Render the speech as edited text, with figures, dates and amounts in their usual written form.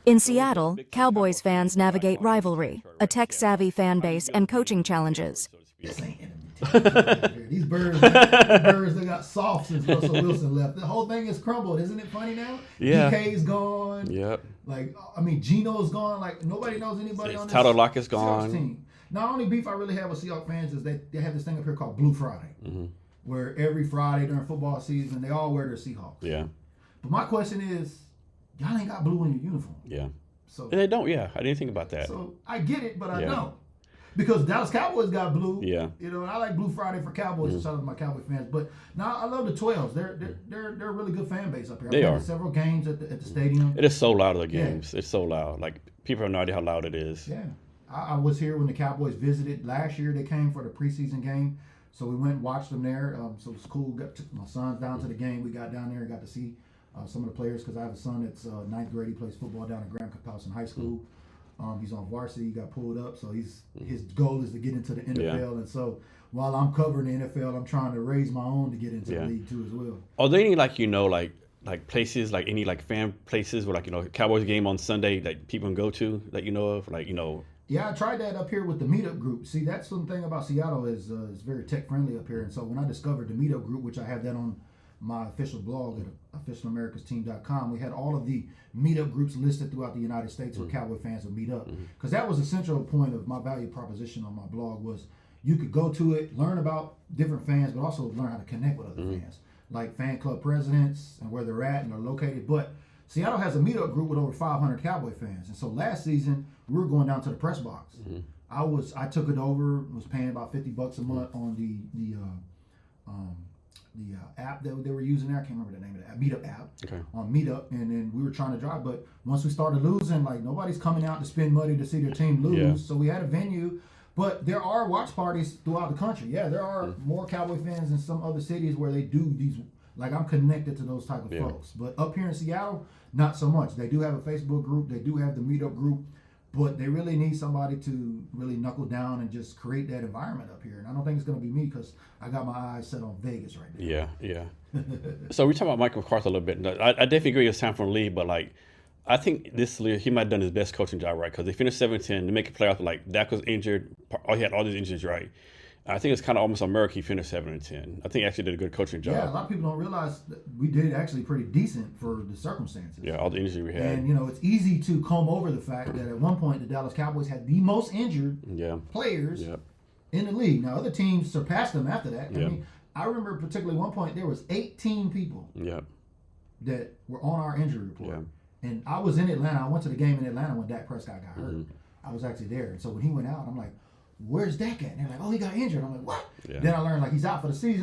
In Seattle, Cowboys fans navigate rivalry, a tech-savvy fan base, and coaching challenges. This ain't entertainment. These birds, they got soft since Russell Wilson left. The whole thing is crumbled. Isn't it funny now? Yeah. DK's gone. Yep. Like, I mean, Geno's gone. Like, nobody knows anybody on this Tyler Lockett's Seahawks gone. team. The only beef I really have with Seahawks fans is they have this thing up here called Blue Friday, where every Friday during football season, they all wear their Seahawks. Yeah. But my question is, y'all ain't got blue in your uniform. Yeah. So They don't. Yeah. I didn't think about that. So I get it, but I Yeah. don't. Because Dallas Cowboys got blue. Yeah. You know, and I like Blue Friday for Cowboys. Shout out to my Cowboy fans. But now I love the 12s. They're a really good fan base up here. They I've been are. to several games at the stadium. It is so loud at the Yeah. games. It's so loud. Like people have no idea how loud it is. Yeah. I was here when the Cowboys visited last year. They came for the preseason game. So we went and took my sons down to the game. We got down there and got to see some of the players because I have a son that's ninth grade. He plays football down at Graham Kapowson High School. He's on varsity. He got pulled up, so his goal is to get into the NFL. And so while I'm covering the NFL, I'm trying to raise my own to get into the league too as well. Are there any like places, like any like fan places where Cowboys game on Sunday that people can go to that you know of, Yeah, I tried that up here with the meetup group. See, that's one thing about Seattle is it's very tech friendly up here. And so when I discovered the meetup group, which I have that on my official blog at officialamericas.team.com, we had all of the meetup groups listed throughout the United States where Cowboy fans would meet up. Because that was the central point of my value proposition on my blog was you could go to it, learn about different fans, but also learn how to connect with other fans, like fan club presidents and where they're at and they're located. But Seattle has a meetup group with over 500 Cowboy fans. And so last season, we were going down to the press box. I took it over, was paying about $50 a month on the app that they were using there. I can't remember the name of the app, Meetup app, on Meetup. And then we were trying to drive. But once we started losing, like nobody's coming out to spend money to see their team lose. Yeah. So we had a venue. But there are watch parties throughout the country. Yeah, there are more Cowboy fans in some other cities where they do these. Like I'm connected to those type of folks. But up here in Seattle, not so much. They do have a Facebook group. They do have the Meetup group. But they really need somebody to really knuckle down and just create that environment up here. And I don't think it's going to be me because I got my eyes set on Vegas right now. Yeah. So we talk about Mike McCarthy a little bit. I definitely agree it's time for him to leave, but I think this year he might have done his best coaching job, right? Because they finished 7-10, they make a playoff. Like Dak was injured, he had all these injuries, right? I think it's kind of almost America. He finished 7-10. I think he actually did a good coaching job. Yeah, a lot of people don't realize that we did actually pretty decent for the circumstances. Yeah, all the injury we had. And it's easy to comb over the fact that at one point the Dallas Cowboys had the most injured players in the league. Now other teams surpassed them after that. I mean, I remember particularly one point there was 18 people that were on our injury report. And I was in Atlanta. I went to the game in Atlanta when Dak Prescott got hurt. I was actually there. And so when he went out, I'm like, where's Dak at? And they're like, oh, he got injured. I'm like, what? Then I learned like he's out for the season.